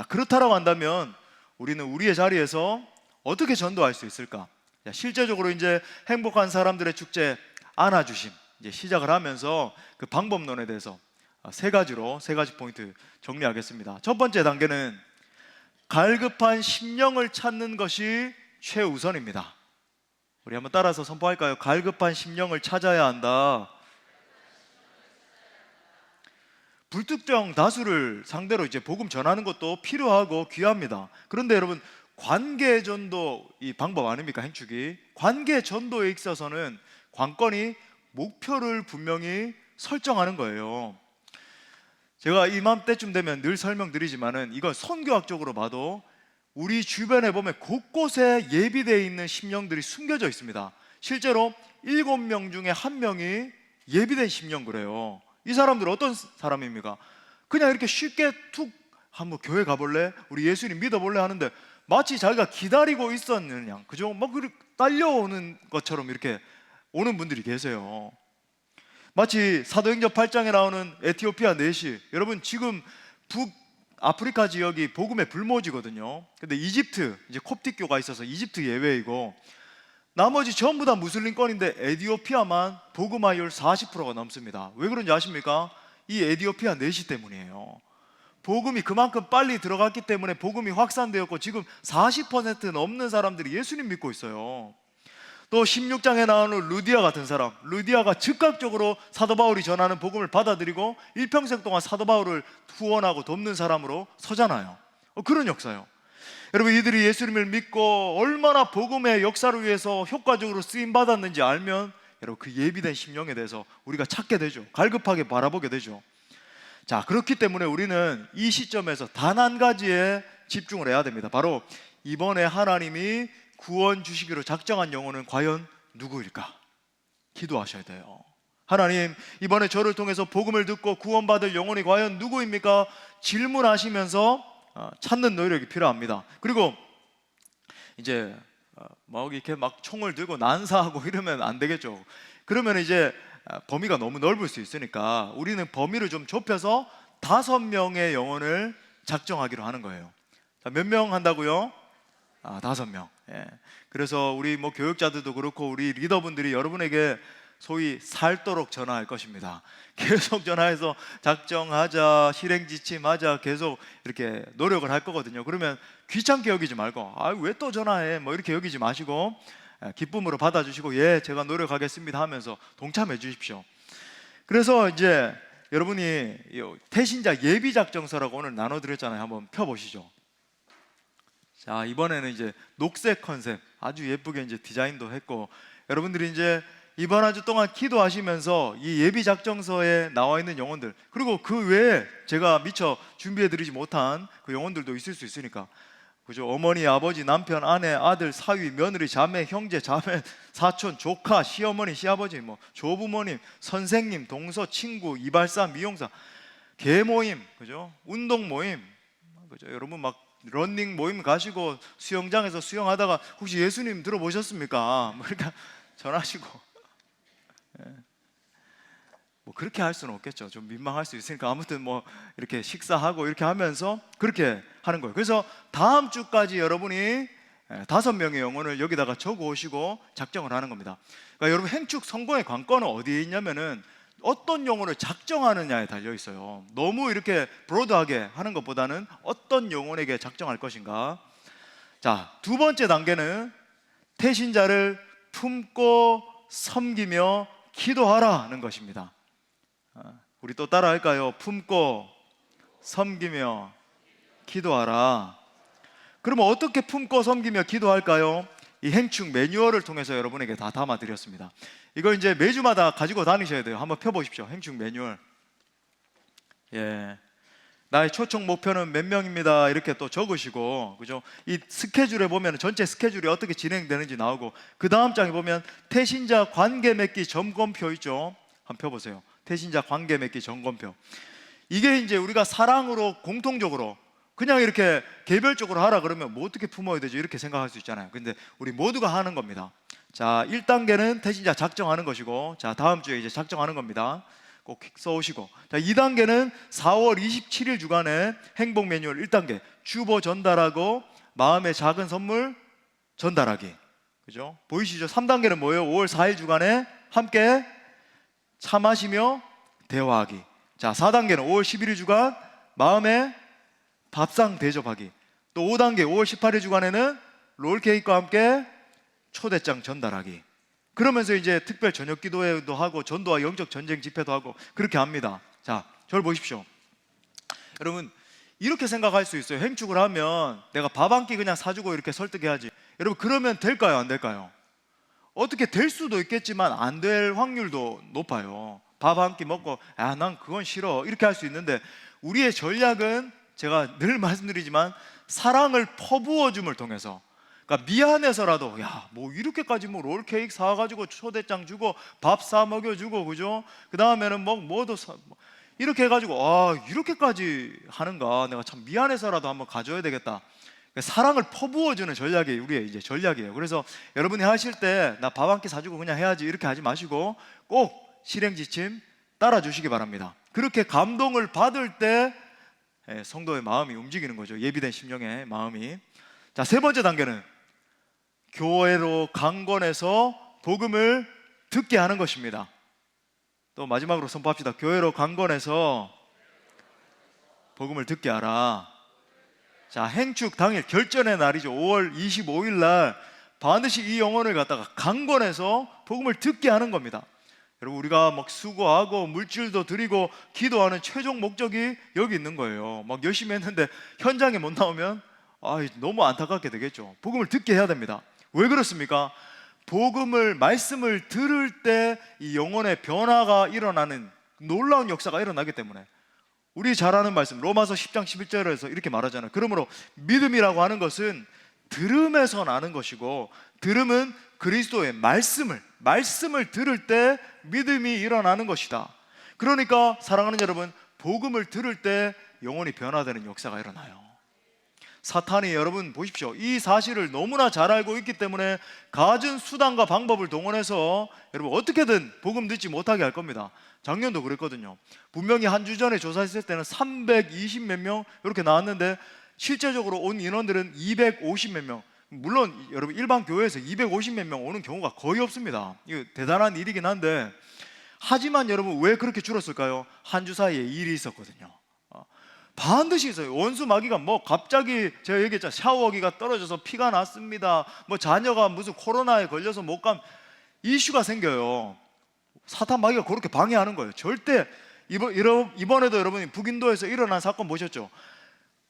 그렇다라고 한다면 우리는 우리의 자리에서 어떻게 전도할 수 있을까? 실제적으로 이제 행복한 사람들의 축제 안아주심 이제 시작을 하면서 그 방법론에 대해서 세 가지 포인트 정리하겠습니다. 첫 번째 단계는 갈급한 심령을 찾는 것이 최우선입니다. 우리 한번 따라서 선포할까요? 갈급한 심령을 찾아야 한다. 불특정 다수를 상대로 이제 복음 전하는 것도 필요하고 귀합니다. 그런데 여러분 관계 전도 이 방법 아닙니까? 행축이 관계 전도에 있어서는 관건이 목표를 분명히 설정하는 거예요. 제가 이맘때쯤 되면 늘 설명드리지만은 이건 선교학적으로 봐도 우리 주변에 보면 곳곳에 예비되어 있는 심령들이 숨겨져 있습니다. 실제로 7명 중에 1명이 예비된 심령 그래요. 이 사람들은 어떤 사람입니까? 그냥 이렇게 쉽게 툭 한번 교회 가볼래? 우리 예수님 믿어볼래? 하는데 마치 자기가 기다리고 있었는 양, 그죠? 막 딸려오는 것처럼 이렇게 오는 분들이 계세요. 마치 사도행전 8장에 나오는 에티오피아 내시, 여러분 지금 북아프리카 지역이 복음의 불모지거든요. 근데 이집트, 이제 콥틱교가 있어서 이집트 예외이고 나머지 전부 다 무슬림권인데 에티오피아만 복음화율 40%가 넘습니다. 왜 그런지 아십니까? 이 에티오피아 내시 때문이에요. 복음이 그만큼 빨리 들어갔기 때문에 복음이 확산되었고 지금 40% 넘는 사람들이 예수님 믿고 있어요. 또 16장에 나오는 루디아 같은 사람, 루디아가 즉각적으로 사도 바울이 전하는 복음을 받아들이고 일평생 동안 사도 바울을 후원하고 돕는 사람으로 서잖아요. 그런 역사예요. 여러분, 이들이 예수님을 믿고 얼마나 복음의 역사를 위해서 효과적으로 쓰임받았는지 알면 여러분 그 예비된 심령에 대해서 우리가 찾게 되죠. 갈급하게 바라보게 되죠. 자, 그렇기 때문에 우리는 이 시점에서 단 한 가지에 집중을 해야 됩니다. 바로 이번에 하나님이 구원 주시기로 작정한 영혼은 과연 누구일까? 기도하셔야 돼요. 하나님, 이번에 저를 통해서 복음을 듣고 구원받을 영혼이 과연 누구입니까? 질문하시면서 찾는 노력이 필요합니다. 그리고 이제 막 이렇게 막 총을 들고 난사하고 이러면 안 되겠죠. 그러면 이제 범위가 너무 넓을 수 있으니까 우리는 범위를 좀 좁혀서 5명의 영혼을 작정하기로 하는 거예요. 자, 몇 명 한다고요? 5명. 예. 그래서 우리 뭐 교육자들도 그렇고 우리 리더분들이 여러분에게 소위 살도록 전화할 것입니다. 계속 전화해서 작정하자, 실행 지침하자, 계속 이렇게 노력을 할 거거든요. 그러면 귀찮게 여기지 말고 왜 또 전화해? 뭐 이렇게 여기지 마시고 기쁨으로 받아주시고 예, 제가 노력하겠습니다 하면서 동참해 주십시오. 그래서 이제 여러분이 태신자 예비작정서라고 오늘 나눠드렸잖아요. 한번 펴보시죠. 자, 이번에는 이제 녹색 컨셉 아주 예쁘게 이제 디자인도 했고, 여러분들이 이제 이번 한 주 동안 기도하시면서 이 예비작정서에 나와 있는 영혼들, 그리고 그 외에 제가 미처 준비해드리지 못한 그 영혼들도 있을 수 있으니까, 그죠? 어머니, 아버지, 남편, 아내, 아들, 사위, 며느리, 자매, 형제, 자매, 사촌, 조카, 시어머니, 시아버지, 뭐 조부모님, 선생님, 동서, 친구, 이발사, 미용사, 개 모임, 그죠? 운동 모임, 그죠? 여러분 막 런닝 모임 가시고 수영장에서 수영하다가 혹시 예수님 들어보셨습니까? 뭐 그러니까 전하시고 뭐 그렇게 할 수는 없겠죠. 좀 민망할 수 있으니까 아무튼 뭐 이렇게 식사하고 이렇게 하면서 그렇게 하는 거예요. 그래서 다음 주까지 여러분이 5명의 영혼을 여기다가 적어 오시고 작정을 하는 겁니다. 그러니까 여러분 행축 성공의 관건은 어디에 있냐면은 어떤 영혼을 작정하느냐에 달려 있어요. 너무 이렇게 브로드하게 하는 것보다는 어떤 영혼에게 작정할 것인가. 자, 두 번째 단계는 태신자를 품고 섬기며 기도하라는 것입니다. 우리 또 따라 할까요? 품고 섬기며 기도하라. 그러면 어떻게 품고 섬기며 기도할까요? 이 행축 매뉴얼을 통해서 여러분에게 다 담아드렸습니다. 이걸 이제 매주마다 가지고 다니셔야 돼요. 한번 펴보십시오. 행축 매뉴얼. 예, 나의 초청 목표는 몇 명입니다. 이렇게 또 적으시고, 그죠? 이 스케줄에 보면 전체 스케줄이 어떻게 진행되는지 나오고, 그 다음 장에 보면 태신자 관계 맺기 점검표 있죠? 한번 펴보세요. 태신자 관계 맺기 점검표. 이게 이제 우리가 사랑으로 공통적으로 그냥 이렇게 개별적으로 하라 그러면 뭐 어떻게 품어야 되죠? 이렇게 생각할 수 있잖아요. 근데 우리 모두가 하는 겁니다. 자, 1단계는 태신자 작정하는 것이고, 자, 다음 주에 이제 작정하는 겁니다. 꼭 써오시고, 자, 2단계는 4월 27일 주간에 행복 매뉴얼 1단계 주보 전달하고 마음의 작은 선물 전달하기, 그죠? 보이시죠? 3단계는 뭐예요? 5월 4일 주간에 함께 차 마시며 대화하기. 자, 4단계는 5월 11일 주간 마음의 밥상 대접하기. 또 5단계 5월 18일 주간에는 롤케이크와 함께 초대장 전달하기. 그러면서 이제 특별 저녁 기도회도 하고 전도와 영적 전쟁 집회도 하고 그렇게 합니다. 자, 저를 보십시오. 여러분, 이렇게 생각할 수 있어요. 행축을 하면 내가 밥 한 끼 그냥 사주고 이렇게 설득해야지. 여러분, 그러면 될까요? 안 될까요? 어떻게 될 수도 있겠지만 안 될 확률도 높아요. 밥 한 끼 먹고 난 그건 싫어 이렇게 할 수 있는데, 우리의 전략은 제가 늘 말씀드리지만 사랑을 퍼부어 줌을 통해서, 그러니까 그러니까 미안해서라도 야, 뭐 이렇게까지 뭐 롤케이크 사가지고 초대장 주고 밥 사 먹여주고 그죠? 그 다음에는 뭐도 이렇게 해가지고 이렇게까지 하는가? 내가 참 미안해서라도 한번 가져야 되겠다. 사랑을 퍼부어주는 전략이 우리의 이제 전략이에요. 그래서 여러분이 하실 때 나 밥 한 끼 사주고 그냥 해야지 이렇게 하지 마시고 꼭 실행 지침 따라 주시기 바랍니다. 그렇게 감동을 받을 때 성도의 마음이 움직이는 거죠. 예비된 심령의 마음이. 자, 세 번째 단계는 교회로 강권해서 복음을 듣게 하는 것입니다. 또 마지막으로 선포합시다. 교회로 강권해서 복음을 듣게 하라. 자, 행축 당일 결전의 날이죠. 5월 25일 날 반드시 이 영혼을 갖다가 강권해서 복음을 듣게 하는 겁니다. 여러분, 우리가 막 수고하고 물질도 드리고 기도하는 최종 목적이 여기 있는 거예요. 막 열심히 했는데 현장에 못 나오면 너무 안타깝게 되겠죠. 복음을 듣게 해야 됩니다. 왜 그렇습니까? 말씀을 들을 때 이 영혼의 변화가 일어나는 놀라운 역사가 일어나기 때문에 우리 잘 아는 말씀 로마서 10장 11절에서 이렇게 말하잖아요. 그러므로 믿음이라고 하는 것은 들음에서 나는 것이고 들음은 그리스도의 말씀을 들을 때 믿음이 일어나는 것이다. 그러니까 사랑하는 여러분, 복음을 들을 때 영혼이 변화되는 역사가 일어나요. 사탄이 여러분 보십시오. 이 사실을 너무나 잘 알고 있기 때문에 갖은 수단과 방법을 동원해서 여러분 어떻게든 복음 듣지 못하게 할 겁니다. 작년도 그랬거든요. 분명히 한 주 전에 조사했을 때는 320 몇 명 이렇게 나왔는데 실제적으로 온 인원들은 250 몇 명. 물론 여러분 일반 교회에서 250 몇 명 오는 경우가 거의 없습니다. 이거 대단한 일이긴 한데, 하지만 여러분 왜 그렇게 줄었을까요? 한 주 사이에 일이 있었거든요. 반드시 있어요. 원수 마귀가 갑자기 제가 얘기했잖아요. 샤워기가 떨어져서 피가 났습니다. 자녀가 무슨 코로나에 걸려서 못 감, 이슈가 생겨요. 사탄 마귀가 그렇게 방해하는 거예요. 절대. 이번에도 여러분이 북인도에서 일어난 사건 보셨죠?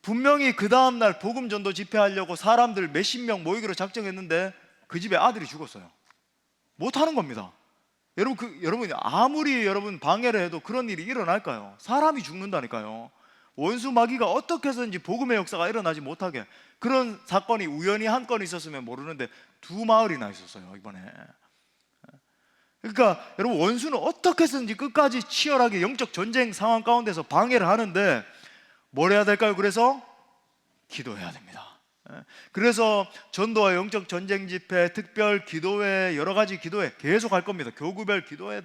분명히 그 다음날 복음 전도 집회하려고 사람들 몇십 명 모이기로 작정했는데 그 집에 아들이 죽었어요. 못하는 겁니다. 여러분이 아무리 방해를 해도 그런 일이 일어날까요? 사람이 죽는다니까요. 원수 마귀가 어떻게 해서든지 복음의 역사가 일어나지 못하게, 그런 사건이 우연히 한 건 있었으면 모르는데 두 마을이나 있었어요 이번에. 그러니까 여러분, 원수는 어떻게 해서든지 끝까지 치열하게 영적 전쟁 상황 가운데서 방해를 하는데 뭘 해야 될까요? 그래서 기도해야 됩니다. 그래서 전도와 영적 전쟁 집회, 특별 기도회, 여러 가지 기도회 계속 할 겁니다. 교구별 기도회.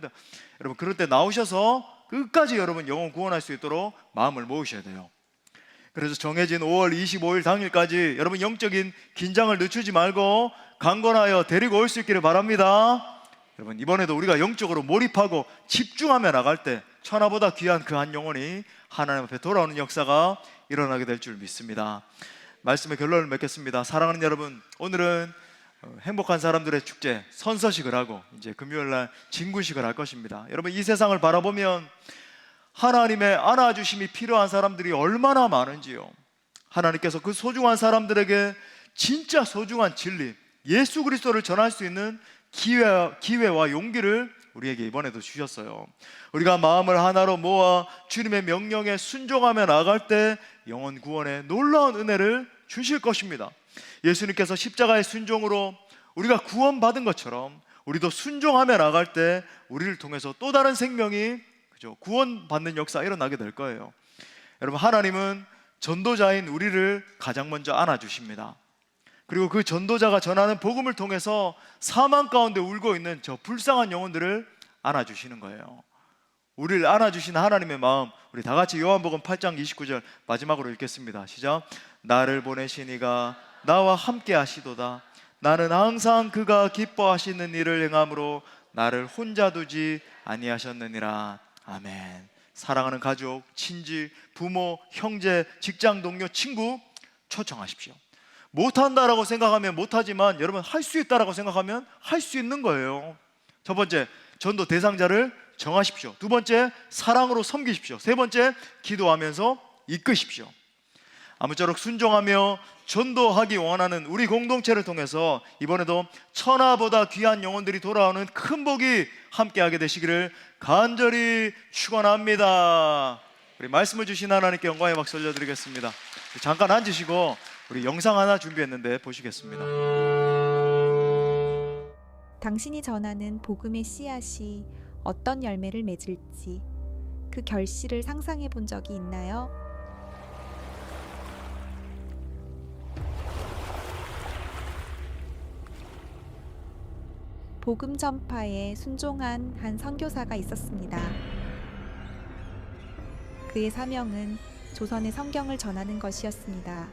여러분 그럴 때 나오셔서 끝까지 여러분 영혼 구원할 수 있도록 마음을 모으셔야 돼요. 그래서 정해진 5월 25일 당일까지 여러분 영적인 긴장을 늦추지 말고 강건하여 데리고 올 수 있기를 바랍니다. 여러분 이번에도 우리가 영적으로 몰입하고 집중하며 나갈 때 천하보다 귀한 그 한 영혼이 하나님 앞에 돌아오는 역사가 일어나게 될 줄 믿습니다. 말씀의 결론을 맺겠습니다. 사랑하는 여러분, 오늘은 행복한 사람들의 축제 선서식을 하고 이제 금요일날 진군식을 할 것입니다. 여러분 이 세상을 바라보면 하나님의 안아주심이 필요한 사람들이 얼마나 많은지요. 하나님께서 그 소중한 사람들에게 진짜 소중한 진리, 예수 그리스도를 전할 수 있는 기회와 용기를 우리에게 이번에도 주셨어요. 우리가 마음을 하나로 모아 주님의 명령에 순종하며 나아갈 때 영혼 구원의 놀라운 은혜를 주실 것입니다. 예수님께서 십자가의 순종으로 우리가 구원받은 것처럼 우리도 순종하며 나갈 때 우리를 통해서 또 다른 생명이 구원받는 역사가 일어나게 될 거예요. 여러분 하나님은 전도자인 우리를 가장 먼저 안아주십니다. 그리고 그 전도자가 전하는 복음을 통해서 사망 가운데 울고 있는 저 불쌍한 영혼들을 안아주시는 거예요. 우리를 안아주신 하나님의 마음, 우리 다 같이 요한복음 8장 29절 마지막으로 읽겠습니다. 시작. 나를 보내신 이가 나와 함께 하시도다. 나는 항상 그가 기뻐하시는 일을 행함으로 나를 혼자 두지 아니하셨느니라. 아멘. 사랑하는 가족, 친지, 부모, 형제, 직장 동료, 친구 초청하십시오. 못한다라고 생각하면 못하지만 여러분 할 수 있다라고 생각하면 할 수 있는 거예요. 첫 번째, 전도 대상자를 정하십시오. 두 번째, 사랑으로 섬기십시오. 세 번째, 기도하면서 이끄십시오. 아무쪼록 순종하며 전도하기 원하는 우리 공동체를 통해서 이번에도 천하보다 귀한 영혼들이 돌아오는 큰 복이 함께하게 되시기를 간절히 축원합니다. 우리 말씀을 주신 하나님께 영광의 박수 올려드리겠습니다. 잠깐 앉으시고 우리 영상 하나 준비했는데 보시겠습니다. 당신이 전하는 복음의 씨앗이 어떤 열매를 맺을지 그 결실을 상상해 본 적이 있나요? 복음 전파에 순종한 한 선교사가 있었습니다. 그의 사명은 조선의 성경을 전하는 것이었습니다.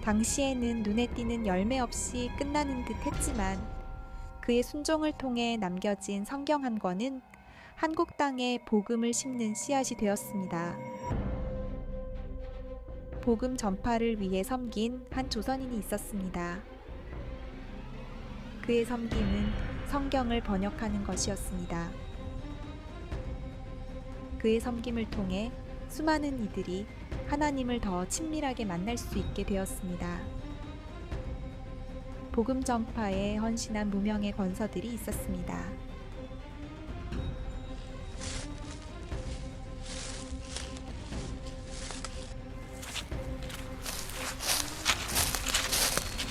당시에는 눈에 띄는 열매 없이 끝나는 듯 했지만 그의 순종을 통해 남겨진 성경 한 권은 한국 땅에 복음을 심는 씨앗이 되었습니다. 복음 전파를 위해 섬긴 한 조선인이 있었습니다. 그의 섬김은 성경을 번역하는 것이었습니다. 그의 섬김을 통해 수많은 이들이 하나님을 더 친밀하게 만날 수 있게 되었습니다. 복음 전파에 헌신한 무명의 권서들이 있었습니다.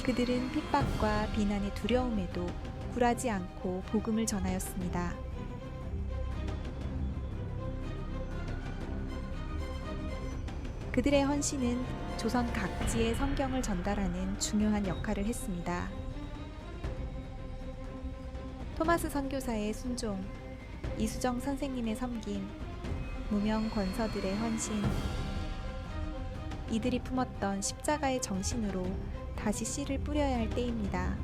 그들은 핍박과 비난의 두려움에도 굴하지 않고 복음을 전하였습니다. 그들의 헌신은 조선 각지에 성경을 전달하는 중요한 역할을 했습니다. 토마스 선교사의 순종, 이수정 선생님의 섬김, 무명 권서들의 헌신, 이들이 품었던 십자가의 정신으로 다시 씨를 뿌려야 할 때입니다.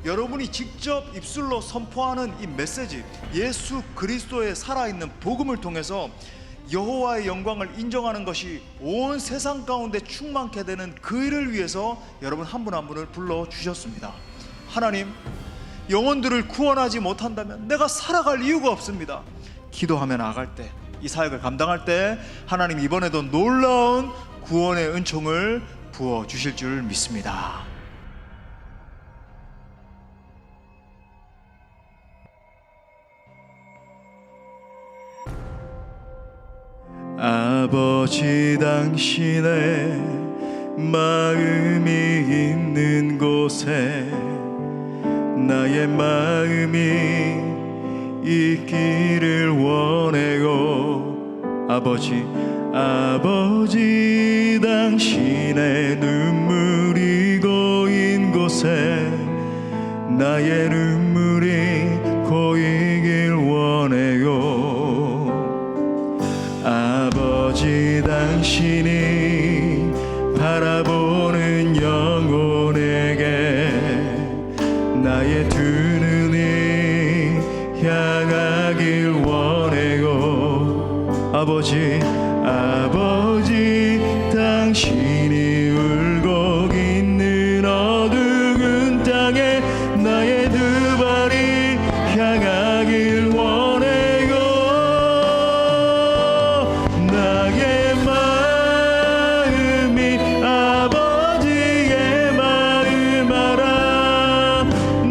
여러분이 직접 입술로 선포하는 이 메시지, 예수 그리스도의 살아있는 복음을 통해서 여호와의 영광을 인정하는 것이 온 세상 가운데 충만케 되는 그 일을 위해서 여러분 한 분 한 분을 불러주셨습니다. 하나님, 영혼들을 구원하지 못한다면 내가 살아갈 이유가 없습니다. 기도하며 나아갈 때, 이 사역을 감당할 때 하나님 이번에도 놀라운 구원의 은총을 부어주실 줄 믿습니다. 아버지, 당신의 마음이 있는 곳에 나의 마음이 있기를 원해요. 아버지, 당신의 눈물이 고인 곳에 나의 눈물이 고이길 원해요. 아버지, 당신이 바라보는 영혼에게 나의 두 눈이 향하길 원해요. 아버지, 당신이 울고 있는 어두운 땅에 나의 두 발이 향하길 원해요. 나의 마음이 아버지의 마음 알아.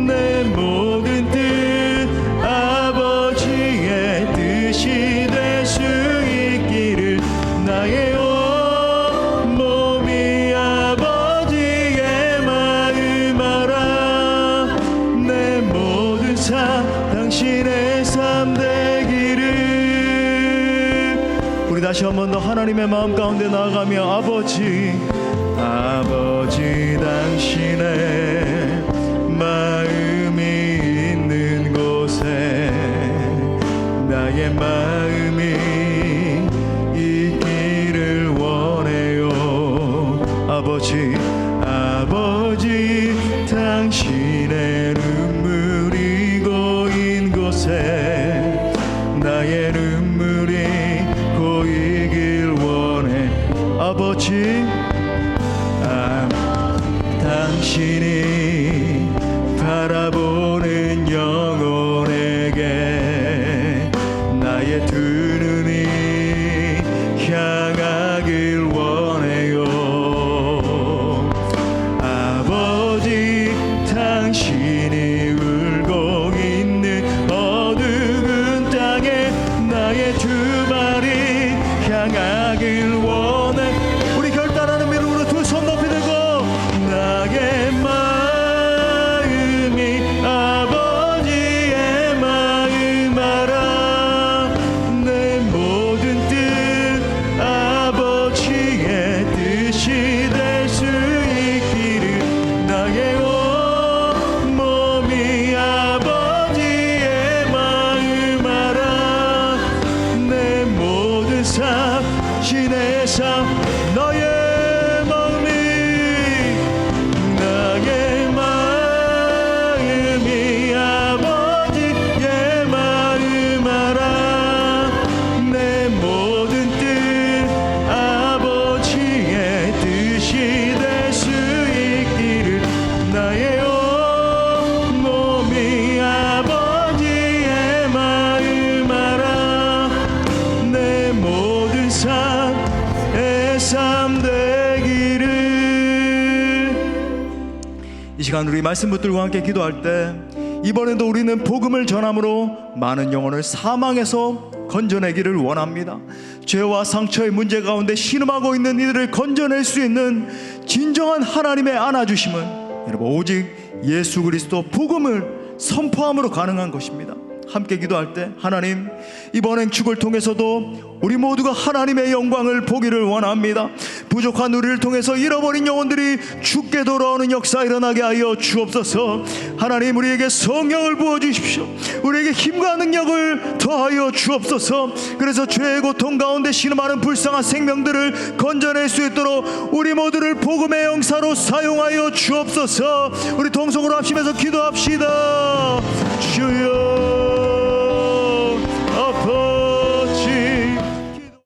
내 모든 뜻 아버지의 뜻이 될 수 있기를 나의 온몸이 아버지의 마음 알아. 내 모든 삶 당신의 삶 되기를. 우리 다시 한 번 더 하나님의 마음 가운데 나아가며 아버지, 당신의 마음이 있는 곳에 나의 마음이 있기를 원해요. 아버지, 당신의 눈물이 고인 곳에 나의 눈물이 고이길 원해. 아버지, 당신이 바라보는 영혼에게 나의 두 눈이 향하길 원해요. 아버지, 당신이 울고 있는 어두운 시간 우리 말씀 붙들고 함께 기도할 때 이번에도 우리는 복음을 전함으로 많은 영혼을 사망에서 건져내기를 원합니다. 죄와 상처의 문제 가운데 신음하고 있는 이들을 건져낼 수 있는 진정한 하나님의 안아주심은 여러분 오직 예수 그리스도 복음을 선포함으로 가능한 것입니다. 함께 기도할 때 하나님, 이번 행축을 통해서도 우리 모두가 하나님의 영광을 보기를 원합니다. 부족한 우리를 통해서 잃어버린 영혼들이 죽게 돌아오는 역사 일어나게 하여 주옵소서. 하나님, 우리에게 성령을 부어주십시오. 우리에게 힘과 능력을 더하여 주옵소서. 그래서 죄의 고통 가운데 신음하는 불쌍한 생명들을 건져낼 수 있도록 우리 모두를 복음의 영사로 사용하여 주옵소서. 우리 동성으로 합심해서 기도합시다. 주여,